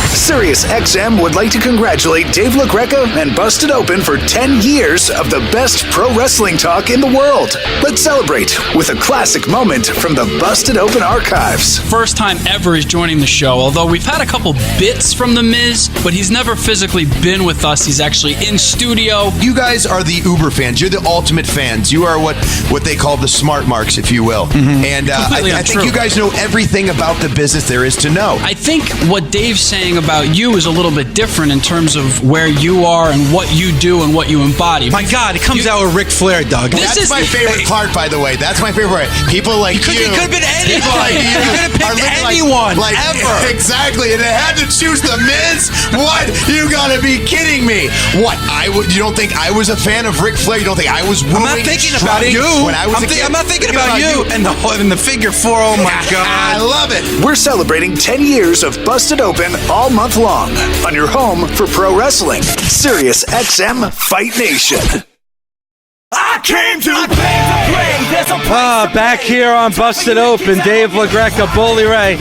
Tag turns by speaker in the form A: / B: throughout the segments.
A: SiriusXM would like to congratulate Dave LaGreca and Busted Open for 10 years of the best pro wrestling talk in the world. Let's celebrate with a classic moment from the Busted Open archives.
B: First time ever he's joining the show, although we've had a couple bits from The Miz, but he's never physically been with us. He's actually in studio.
C: You guys are the Uber fans. You're the ultimate fans. You are what they call the smart marks, if you will. Mm-hmm. And I think you guys know everything about the business there is to know.
B: I think what Dave's saying about you is a little bit different in terms of where you are and what you do and what you embody.
D: My God, it comes out with Ric Flair, Doug.
C: That's my favorite part, by the way. That's my favorite part. People like you.
D: It could have been anybody. You could have picked anyone, ever.
C: Exactly, and it had to choose The Miz? What? You gotta be kidding me. What? You don't think I was a fan of Ric Flair? You don't think I was wooing?
D: I'm not thinking about you.
C: When I was a kid?
D: I'm not thinking about you. And the figure four, oh my God.
C: I love it.
A: We're celebrating 10 years of Busted Open all month long on your home for pro wrestling, SiriusXM Fight Nation.
E: I came to play.
D: Back here on Busted Open, Dave LaGreca, Bully Ray.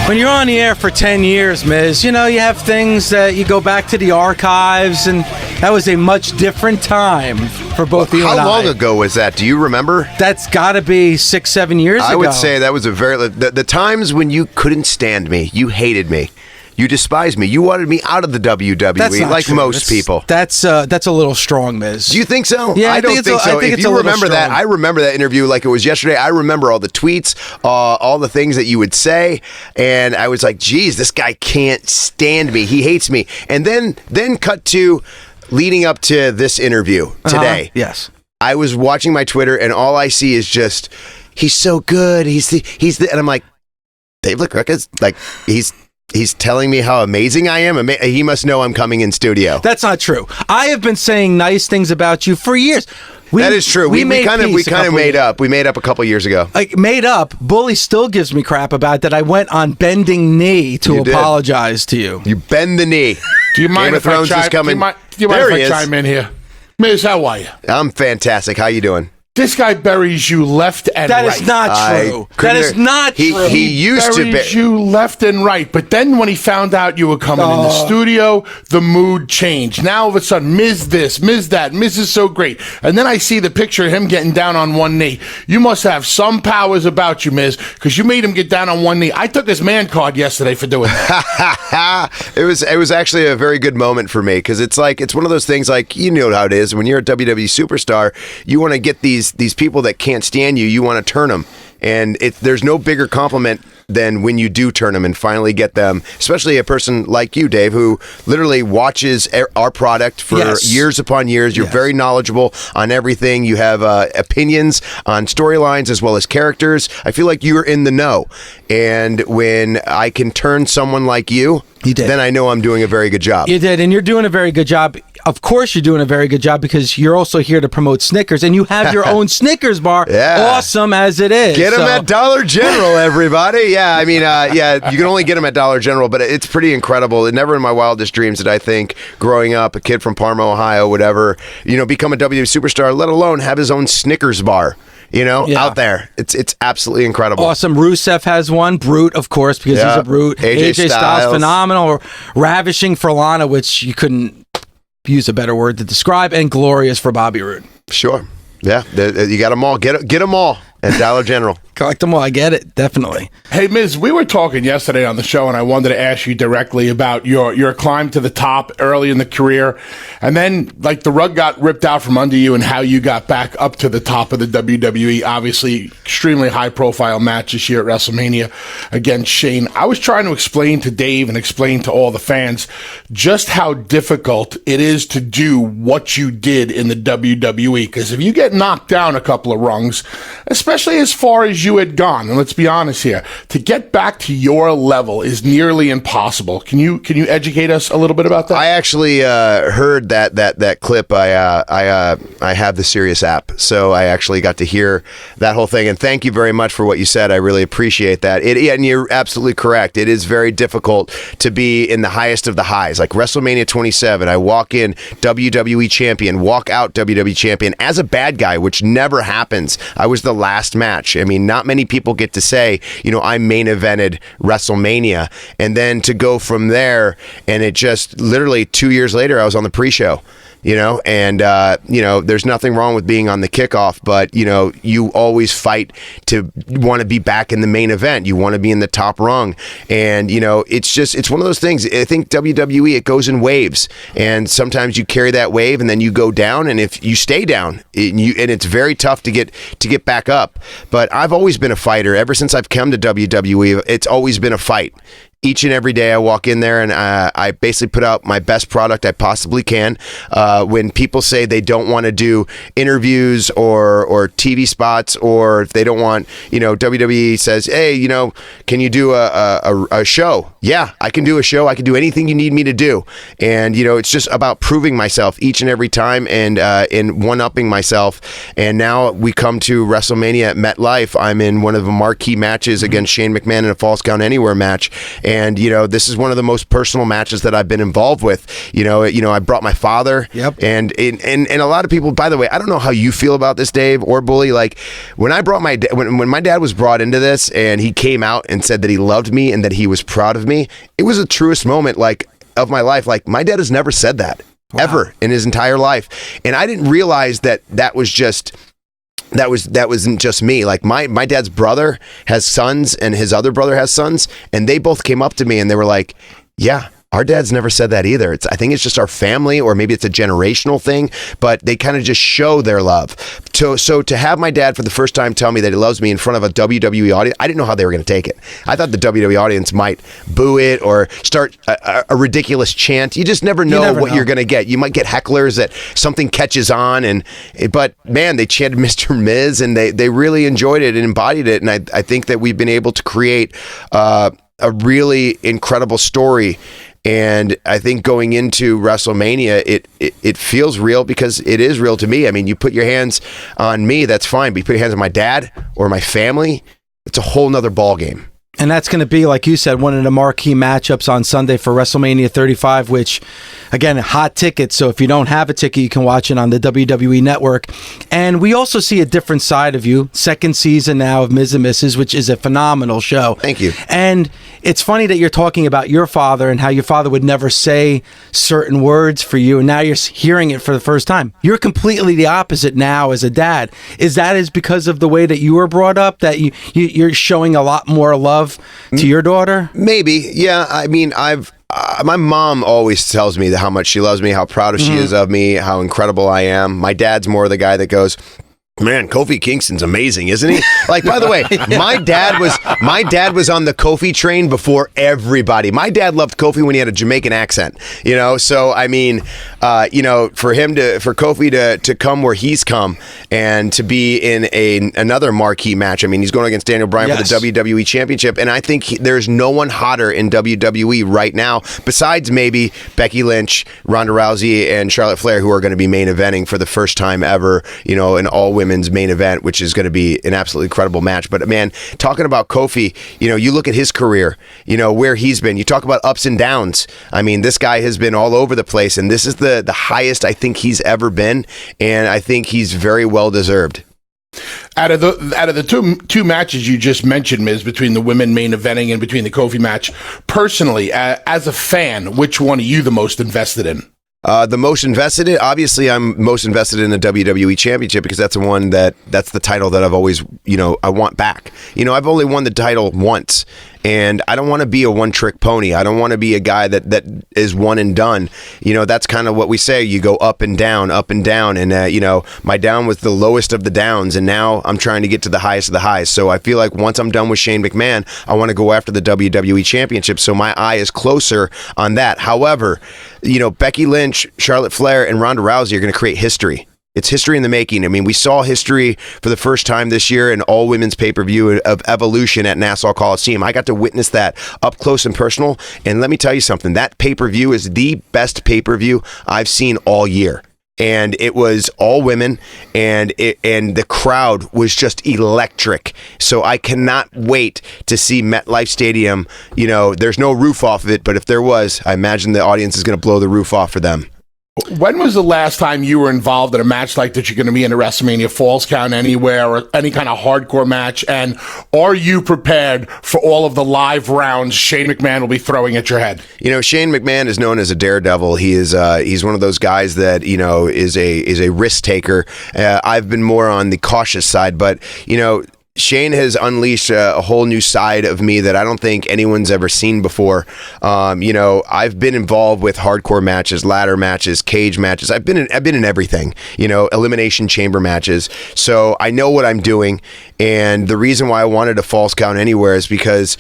D: When you're on the air for 10 years, Miz, you know, you have things that you go back to the archives, and that was a much different time for both you and I.
C: How long ago was that? Do you remember?
D: That's got to be 6-7 years ago.
C: I would say that was a very... The times when you couldn't stand me, you hated me. You despised me. You wanted me out of the WWE, like most people.
D: That's a little strong, Miz.
C: Do you think so?
D: Yeah,
C: I don't think so. If you remember that, I remember that interview like it was yesterday. I remember all the tweets, all the things that you would say, and I was like, geez, this guy can't stand me. He hates me. And then cut to leading up to this interview today.
D: Yes.
C: I was watching my Twitter, and all I see is just, he's so good. He's the, and I'm like, Dave LaGreca's like, He's telling me how amazing I am. He must know I'm coming in studio.
D: That's not true. I have been saying nice things about you for years.
C: That is true. We kind of made up. We made up a couple years ago.
D: Like made up. Bully still gives me crap about that. I went on bending knee to apologize to you.
C: You bend the knee.
F: Do you mind if I chime in here? Miz, how are you?
C: I'm fantastic. How you doing?
F: This guy buries you left and right.
D: That is not true. That is not true.
C: He used to
F: buries you left and right. But then when he found out you were coming in the studio, the mood changed. Now all of a sudden, Miz this, Miz that, Miz is so great. And then I see the picture of him getting down on one knee. You must have some powers about you, Miz, because you made him get down on one knee. I took his man card yesterday for doing that.
C: It was actually a very good moment for me, because it's one of those things, like, you know how it is. When you're a WWE superstar, you want to get these people that can't stand you want to turn them. And there's no bigger compliment than when you do turn them and finally get them, especially a person like you, Dave, who literally watches our product for years upon years. You're very knowledgeable on everything. You have opinions on storylines as well as characters. I feel like you're in the know. And when I can turn someone like you, then I know I'm doing a very good job.
D: You did, and you're doing a very good job. Of course you're doing a very good job, because you're also here to promote Snickers, and you have your own Snickers bar, awesome as it is.
C: Get them at Dollar General, everybody. Yeah, I mean, you can only get them at Dollar General, but it's pretty incredible. Never in my wildest dreams did I think, growing up, a kid from Parma, Ohio, whatever, become a WWE superstar, let alone have his own Snickers bar. Out there. It's absolutely incredible.
D: Awesome. Rusev has one. Brute, of course, because he's a brute. AJ Styles, phenomenal. Ravishing for Lana, which you couldn't use a better word to describe, and glorious for Bobby Roode.
C: Sure. Yeah, you got them all. Get them all at Dollar General.
D: Collect them all. I get it. Definitely.
F: Hey, Miz, we were talking yesterday on the show, and I wanted to ask you directly about your climb to the top early in the career, and then, like, the rug got ripped out from under you and how you got back up to the top of the WWE. Obviously, extremely high-profile match this year at WrestleMania against Shane. I was trying to explain to Dave and explain to all the fans just how difficult it is to do what you did in the WWE, because if you get knocked down a couple of rungs, especially as far as you had gone, and let's be honest here, to get back to your level is nearly impossible. Can you educate us a little bit about that?
C: I actually heard that clip. I have the Sirius app, so I actually got to hear that whole thing. And thank you very much for what you said. I really appreciate that. And you're absolutely correct. It is very difficult to be in the highest of the highs. Like WrestleMania 27, I walk in WWE champion, walk out WWE champion as a bad guy, which never happens. I was the last match. I mean, Not many people get to say, I main evented WrestleMania. And then to go from there, and it just literally 2 years later, I was on the pre-show. And there's nothing wrong with being on the kickoff, but you always fight to want to be back in the main event. You want to be in the top rung, and it's one of those things. I think WWE, it goes in waves, and sometimes you carry that wave and then you go down, and if you stay down, and it's very tough to get back up. But I've always been a fighter ever since I've come to WWE. It's always been a fight. Each and every day I walk in there and I basically put out my best product I possibly can. When people say they don't want to do interviews or TV spots, or if they don't want, WWE says, hey, can you do a show? Yeah, I can do a show. I can do anything you need me to do. And, it's just about proving myself each and every time and one-upping myself. And now we come to WrestleMania at MetLife. I'm in one of the marquee matches against Shane McMahon in a Falls Count Anywhere match. And, this is one of the most personal matches that I've been involved with. I brought my father.
D: Yep.
C: And a lot of people, by the way, I don't know how you feel about this, Dave or Bully. Like, when I brought when my dad was brought into this and he came out and said that he loved me and that he was proud of me, it was the truest moment, of my life. Like, my dad has never said that. Wow. Ever in his entire life. And I didn't realize that was just... That wasn't just me. Like, my dad's brother has sons and his other brother has sons, and they both came up to me and they were like, yeah, our dad's never said that either. I think it's just our family, or maybe it's a generational thing, but they kind of just show their love. So to have my dad for the first time tell me that he loves me in front of a WWE audience, I didn't know how they were going to take it. I thought the WWE audience might boo it or start a ridiculous chant. You just never know what you're going to get. You might get hecklers that something catches on, but man, they chanted Mr. Miz, and they really enjoyed it and embodied it. And I think that we've been able to create a really incredible story. And I think going into WrestleMania, it feels real because it is real to me. I mean, you put your hands on me, that's fine. But you put your hands on my dad or my family, it's a whole nother ball game.
D: And that's going to be, like you said, one of the marquee matchups on Sunday for WrestleMania 35, which, again, hot tickets. So if you don't have a ticket, you can watch it on the WWE Network. And we also see a different side of you. Second season now of Ms. and Mrs., which is a phenomenal show.
C: Thank you.
D: And it's funny that you're talking about your father and how your father would never say certain words for you, and now you're hearing it for the first time. You're completely the opposite now as a dad. Is that because of the way that you were brought up, that you're showing a lot more love to your daughter?
C: Maybe. Yeah. I mean, my mom always tells me how much she loves me, how proud she is of me, how incredible I am. My dad's more the guy that goes, man, Kofi Kingston's amazing, isn't he? Like, by the way, my dad was on the Kofi train before everybody. My dad loved Kofi when he had a Jamaican accent, So I mean, for Kofi to come where he's come and to be in another marquee match. I mean, he's going against Daniel Bryan for the WWE Championship, and I think there's no one hotter in WWE right now besides maybe Becky Lynch, Ronda Rousey, and Charlotte Flair, who are going to be main eventing for the first time ever, an all women's main event, which is going to be an absolutely incredible match. But man, talking about Kofi, you look at his career, where he's been. You talk about ups and downs. I mean, this guy has been all over the place, and this is the highest I think he's ever been, and I think he's very well deserved.
F: Out of the two matches you just mentioned, Miz, between the women main eventing and between the Kofi match, personally, as a fan, which one are you the most invested in?
C: The most invested in, obviously, I'm most invested in the WWE Championship because that's the title that I've always, I want back. I've only won the title once, and I don't want to be a one-trick pony. I don't want to be a guy that is one and done. That's kind of what we say. You go up and down, and my down was the lowest of the downs, and now I'm trying to get to the highest of the highs. So I feel like once I'm done with Shane McMahon, I want to go after the WWE Championship. So my eye is closer on that. However, Becky Lynch, Charlotte Flair, and Ronda Rousey are going to create history. It's history in the making. I mean, we saw history for the first time this year in all women's pay-per-view of Evolution at Nassau Coliseum. I got to witness that up close and personal. And let me tell you something, that pay-per-view is the best pay-per-view I've seen all year. And it was all women, and the crowd was just electric. So I cannot wait to see MetLife Stadium. There's no roof off of it, but if there was, I imagine the audience is going to blow the roof off for them.
F: When was the last time you were involved in a match like that? You're going to be in a WrestleMania Falls Count Anywhere or any kind of hardcore match? And are you prepared for all of the live rounds Shane McMahon will be throwing at your head?
C: Shane McMahon is known as a daredevil. He is he's one of those guys that is a risk taker. I've been more on the cautious side, but Shane has unleashed a whole new side of me that I don't think anyone's ever seen before. I've been involved with hardcore matches, ladder matches, cage matches. I've been in everything, elimination chamber matches. So I know what I'm doing. And the reason why I wanted a Falls Count Anywhere is because,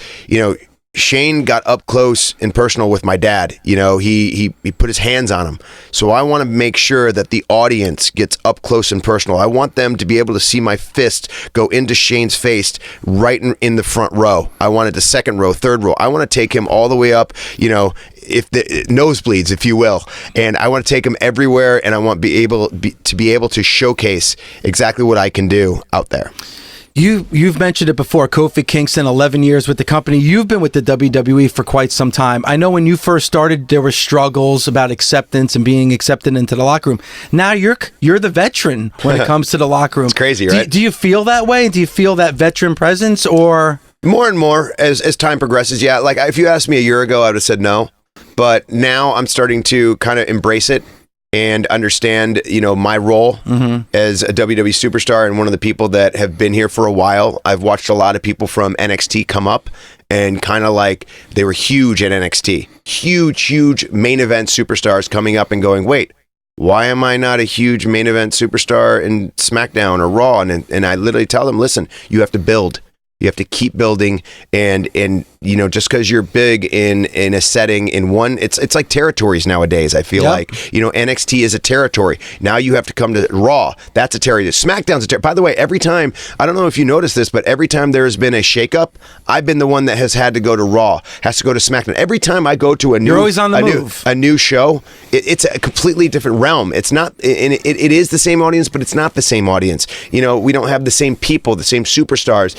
C: Shane got up close and personal with my dad. He put his hands on him. So I want to make sure that the audience gets up close and personal. I want them to be able to see my fist go into Shane's face right in the front row. I want it the second row, third row. I want to take him all the way up, if the nosebleeds, if you will. And I want to take him everywhere, and I want to be able to showcase exactly what I can do out there.
D: You've mentioned it before, Kofi Kingston, 11 years with the company. You've been with the WWE for quite some time. I know when you first started, there were struggles about acceptance and being accepted into the locker room. Now you're the veteran when it comes to the locker room.
C: It's crazy, right?
D: Do you feel that way? Do you feel that veteran presence, or
C: more and more as time progresses? Yeah, like if you asked me a year ago, I would have said no. But now I'm starting to kind of embrace it and understand, my role as a WWE superstar and one of the people that have been here for a while. I've watched a lot of people from NXT come up and kind of like they were huge at NXT. Huge main event superstars coming up and going, wait, why am I not a huge main event superstar in SmackDown or Raw? And I literally tell them, listen, you have to build. You have to keep building, and just because you're big in a setting in one, it's like territories nowadays. I feel like NXT is a territory. Now you have to come to Raw. That's a territory. SmackDown's a territory. By the way, every time, I don't know if you noticed this, but every time there has been a shakeup, I've been the one that has had to go to Raw, has to go to SmackDown. Every time I go to
D: you're always on the move.
C: A new show, it's a completely different realm. It's not, and it is the same audience, but it's not the same audience. We don't have the same people, the same superstars.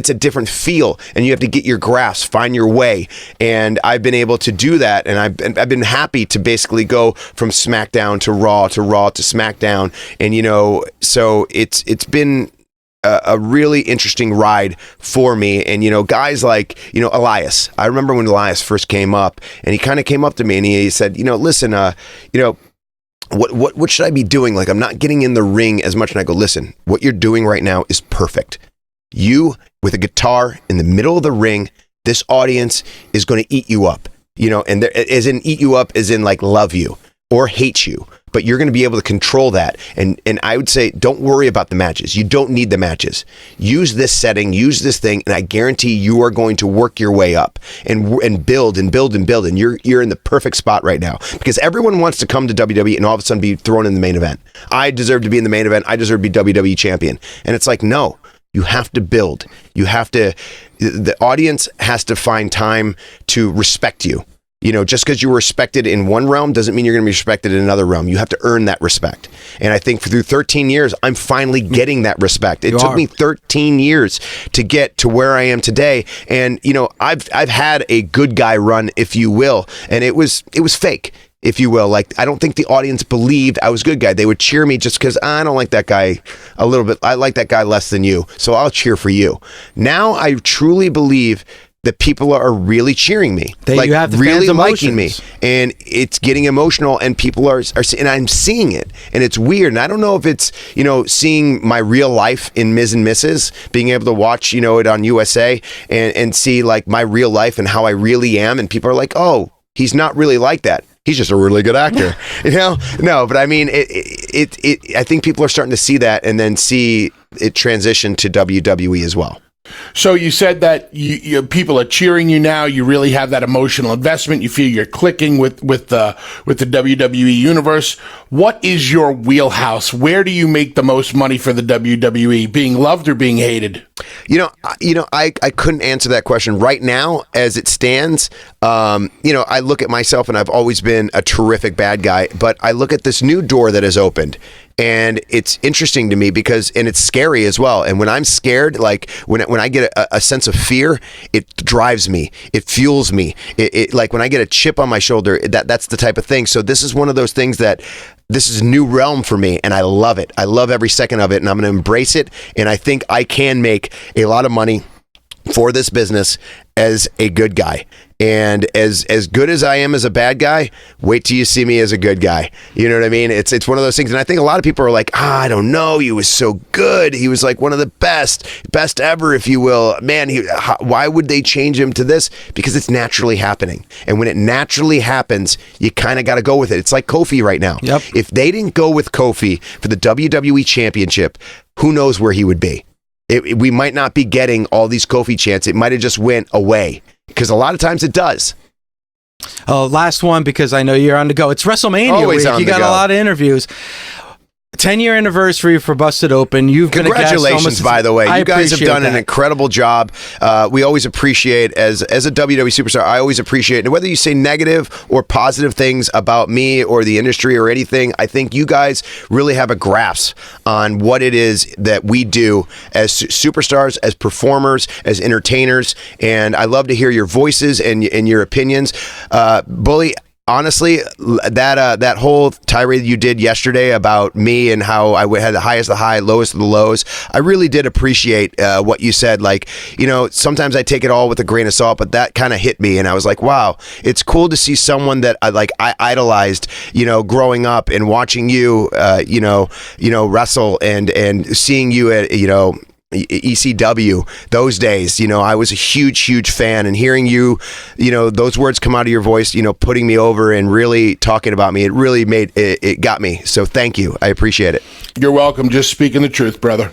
C: It's a different feel, and you have to get your grasp, find your way. And I've been able to do that, and I've been happy to basically go from SmackDown to Raw to SmackDown, and so it's been a really interesting ride for me. And guys like Elias. I remember when Elias first came up, and he kind of came up to me and he said, listen, what should I be doing? Like, I'm not getting in the ring as much. And I go, listen, what you're doing right now is perfect. You with a guitar in the middle of the ring, this audience is going to eat you up, and as in eat you up as in like love you or hate you, but you're going to be able to control that. And I would say, don't worry about the matches. You don't need the matches. Use this setting, use this thing, and I guarantee you are going to work your way up and build and build and build. And you're in the perfect spot right now, because everyone wants to come to WWE and all of a sudden be thrown in the main event. I deserve to be in the main event. I deserve to be WWE champion. And it's like, no. You have to build. The audience has to find time to respect you. Just because you were respected in one realm doesn't mean you're going to be respected in another realm. You have to earn that respect. And I think through 13 years, I'm finally getting that respect. It took me 13 years to get to where I am today. And, I've had a good guy run, if you will, and it was fake, if you will. Like, I don't think the audience believed I was a good guy. They would cheer me just because I don't like that guy a little bit. I like that guy less than you, so I'll cheer for you. Now I truly believe that people are really cheering me,
D: you have the
C: really
D: fans'
C: liking me,
D: emotions.
C: and it's getting emotional, and people are and I'm seeing it, and it's weird. And I don't know if it's seeing my real life in Ms. and Mrs., being able to watch it on USA and see like my real life and how I really am, and people are like, oh, he's not really like that. He's just a really good actor, No, but I mean, I think people are starting to see that, and then see it transition to WWE as well.
F: So you said that people are cheering you now. You really have that emotional investment. You feel you're clicking with the WWE universe. What is your wheelhouse? Where do you make the most money for the WWE? Being loved or being hated?
C: I couldn't answer that question right now as it stands. I look at myself, and I've always been a terrific bad guy, but I look at this new door that has opened. And it's interesting to me because, and it's scary as well. And when I'm scared, like when I get a sense of fear, it drives me, it fuels me. It like when I get a chip on my shoulder, that's the type of thing. So this is one of those things that this is a new realm for me, and I love it. I love every second of it, and I'm going to embrace it. And I think I can make a lot of money for this business as a good guy. And as good as I am as a bad guy, wait till you see me as a good guy. You know what I mean? It's one of those things. And I think a lot of people are like, I don't know. He was so good. He was like one of the best ever, if you will. Man, why would they change him to this? Because it's naturally happening. And when it naturally happens, you kind of got to go with it. It's like Kofi right now.
D: Yep.
C: If they didn't go with Kofi for the WWE Championship, who knows where he would be? We might not be getting all these Kofi chants. It might have just went away. Because a lot of times it does.
D: Last one, because I know you're on the go. It's WrestleMania
C: Always
D: week.
C: on
D: You
C: the
D: got
C: go.
D: a lot of interviews. 10-year anniversary for Busted Open. You've been a guest
C: Congratulations, by the way.
D: I
C: You guys have
D: appreciate
C: done an
D: that.
C: incredible job. We always appreciate, as a WWE superstar, I always appreciate, and whether you say negative or positive things about me or the industry or anything, I think you guys really have a grasp on what it is that we do as superstars, as performers, as entertainers, and I love to hear your voices and your opinions. Bully, honestly, that whole tirade you did yesterday about me and how I had the highest of the high, lowest of the lows, I really did appreciate what you said. Like, you know, sometimes I take it all with a grain of salt, but that kind of hit me, and I was like, wow, it's cool to see someone that I idolized, you know, growing up and watching you, you know, wrestle and seeing you at, you know, ECW those days. You know, I was a huge fan, and hearing you, you know, those words come out of your voice, you know, putting me over and really talking about me, it really made it got me. So thank you. I appreciate it.
F: You're welcome. Just speaking the truth, brother.